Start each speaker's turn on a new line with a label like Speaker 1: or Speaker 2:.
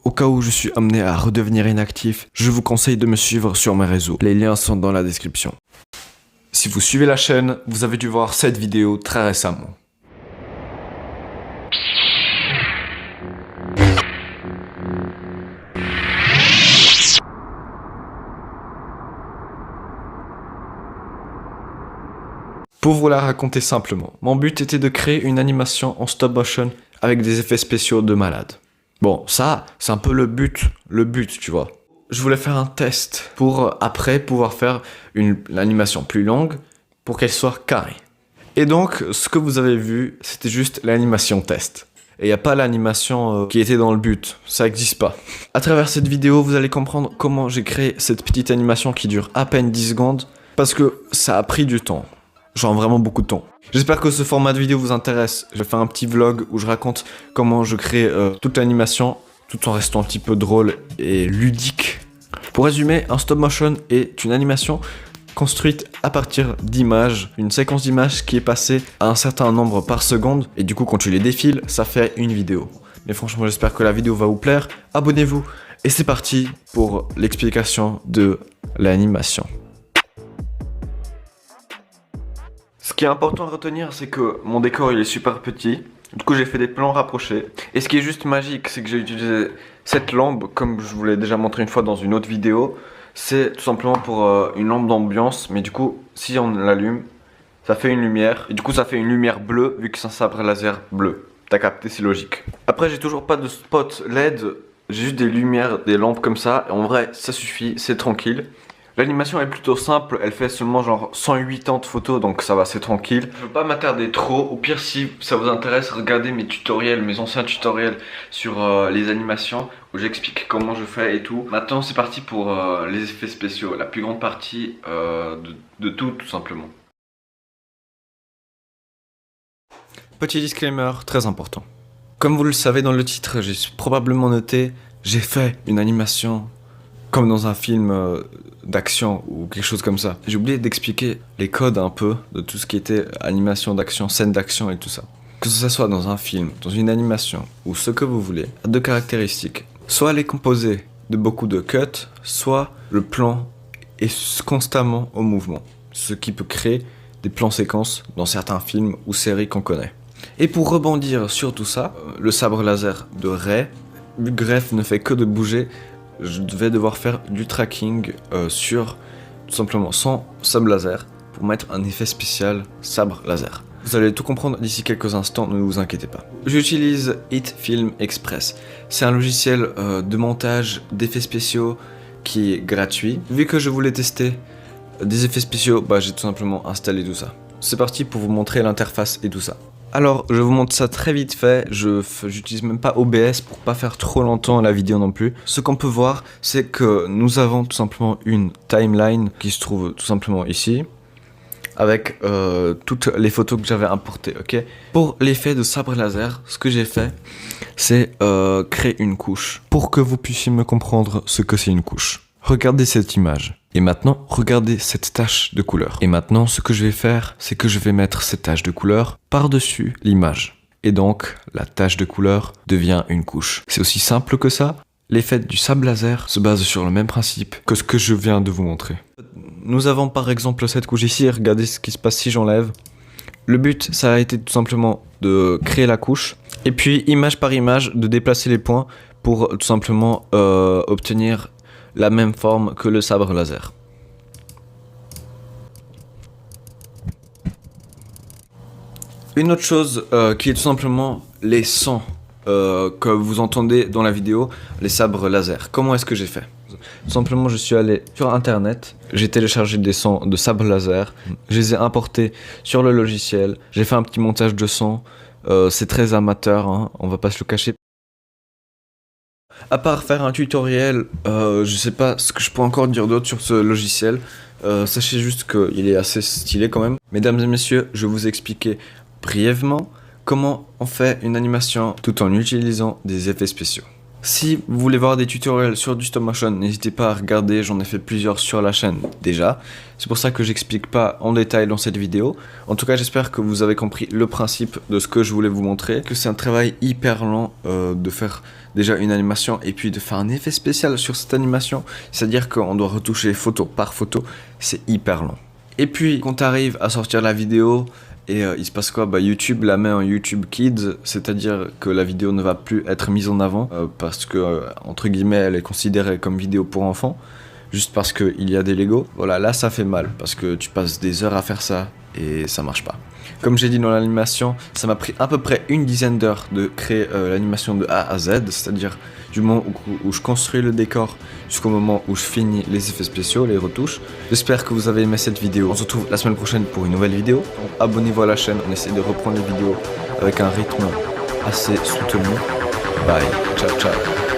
Speaker 1: Au cas où je suis amené à redevenir inactif, je vous conseille de me suivre sur mes réseaux. Les liens sont dans la description. Si vous suivez la chaîne, vous avez dû voir cette vidéo très récemment. Pour vous la raconter simplement, mon but était de créer une animation en stop motion avec des effets spéciaux de malade. Bon, ça, c'est un peu le but, tu vois. Je voulais faire un test pour après pouvoir faire l'animation plus longue pour qu'elle soit carrée. Et donc, ce que vous avez vu, c'était juste l'animation test. Et il n'y a pas l'animation qui était dans le but, ça n'existe pas. À travers cette vidéo, vous allez comprendre comment j'ai créé cette petite animation qui dure à peine 10 secondes parce que ça a pris du temps. Genre vraiment beaucoup de temps. J'espère que ce format de vidéo vous intéresse. Je vais faire un petit vlog où je raconte comment je crée toute l'animation tout en restant un petit peu drôle et ludique. Pour résumer, un stop motion est une animation construite à partir d'images, une séquence d'images qui est passée à un certain nombre par seconde et du coup quand tu les défiles, ça fait une vidéo. Mais franchement, j'espère que la vidéo va vous plaire. Abonnez-vous et c'est parti pour l'explication de l'animation. Ce qui est important à retenir, c'est que mon décor il est super petit. Du coup, j'ai fait des plans rapprochés. Et ce qui est juste magique, c'est que j'ai utilisé cette lampe, comme je vous l'ai déjà montré une fois dans une autre vidéo. C'est tout simplement pour une lampe d'ambiance. Mais du coup, si on l'allume, ça fait une lumière. Et du coup, ça fait une lumière bleue, vu que c'est un sabre laser bleu. T'as capté, c'est logique. Après, j'ai toujours pas de spot LED. J'ai juste des lumières, des lampes comme ça. Et en vrai, ça suffit, c'est tranquille. L'animation est plutôt simple, elle fait seulement genre 180 photos, donc ça va, c'est tranquille. Je veux pas m'attarder trop, au pire si ça vous intéresse, regardez mes tutoriels, mes anciens tutoriels sur les animations, où j'explique comment je fais et tout. Maintenant c'est parti pour les effets spéciaux, la plus grande partie de tout simplement. Petit disclaimer très important. Comme vous le savez dans le titre, j'ai probablement noté, j'ai fait une animation comme dans un film d'action ou quelque chose comme ça. J'ai oublié d'expliquer les codes un peu de tout ce qui était animation d'action, scène d'action et tout ça. Que ce soit dans un film, dans une animation ou ce que vous voulez, a deux caractéristiques. Soit elle est composée de beaucoup de cuts, soit le plan est constamment au mouvement. Ce qui peut créer des plans séquences dans certains films ou séries qu'on connaît. Et pour rebondir sur tout ça, le sabre laser de Ray, vu que Greff ne fait que de bouger, je vais devoir faire du tracking sur tout simplement son sabre laser pour mettre un effet spécial sabre laser. Vous allez tout comprendre d'ici quelques instants, ne vous inquiétez pas. J'utilise It Film Express. C'est un logiciel de montage d'effets spéciaux qui est gratuit. Vu que je voulais tester des effets spéciaux, j'ai tout simplement installé tout ça. C'est parti pour vous montrer l'interface et tout ça. Alors, je vous montre ça très vite fait, j'utilise même pas OBS pour pas faire trop longtemps la vidéo non plus. Ce qu'on peut voir, c'est que nous avons tout simplement une timeline qui se trouve tout simplement ici, avec toutes les photos que j'avais importées, ok. Pour l'effet de sabre laser, ce que j'ai fait, c'est créer une couche, pour que vous puissiez me comprendre ce que c'est une couche. Regardez cette image. Et maintenant, regardez cette tache de couleur. Et maintenant, ce que je vais faire, c'est que je vais mettre cette tache de couleur par-dessus l'image. Et donc, la tache de couleur devient une couche. C'est aussi simple que ça. L'effet du sabre laser se base sur le même principe que ce que je viens de vous montrer. Nous avons par exemple cette couche ici. Regardez ce qui se passe si j'enlève. Le but, ça a été tout simplement de créer la couche. Et puis, image par image, de déplacer les points pour tout simplement obtenir la même forme que le sabre laser. Une autre chose qui est tout simplement les sons que vous entendez dans la vidéo, les sabres laser. Comment est-ce que j'ai fait? Tout simplement, je suis allé sur internet, j'ai téléchargé des sons de sabre laser, je les ai importés sur le logiciel, j'ai fait un petit montage de son, c'est très amateur, hein, on va pas se le cacher. À part faire un tutoriel, je sais pas ce que je peux encore dire d'autre sur ce logiciel. Sachez juste qu'il est assez stylé quand même. Mesdames et messieurs, je vais vous expliquer brièvement comment on fait une animation tout en utilisant des effets spéciaux. Si vous voulez voir des tutoriels sur du stop motion, n'hésitez pas à regarder, j'en ai fait plusieurs sur la chaîne déjà. C'est pour ça que j'explique pas en détail dans cette vidéo. En tout cas, j'espère que vous avez compris le principe de ce que je voulais vous montrer. Que c'est un travail hyper lent de faire déjà une animation et puis de faire un effet spécial sur cette animation. C'est-à-dire qu'on doit retoucher photo par photo, c'est hyper lent. Et puis, quand tu arrives à sortir la vidéo, et il se passe quoi? Bah, YouTube la met en YouTube Kids, c'est-à-dire que la vidéo ne va plus être mise en avant parce que, entre guillemets, elle est considérée comme vidéo pour enfants, juste parce qu'il y a des Lego. Voilà, là ça fait mal parce que tu passes des heures à faire ça et ça marche pas. Comme j'ai dit dans l'animation, ça m'a pris à peu près une dizaine d'heures de créer l'animation de A à Z, c'est-à-dire du moment où je construis le décor jusqu'au moment où je finis les effets spéciaux, les retouches. J'espère que vous avez aimé cette vidéo. On se retrouve la semaine prochaine pour une nouvelle vidéo. Donc, abonnez-vous à la chaîne, on essaie de reprendre les vidéos avec un rythme assez soutenu. Bye, ciao ciao.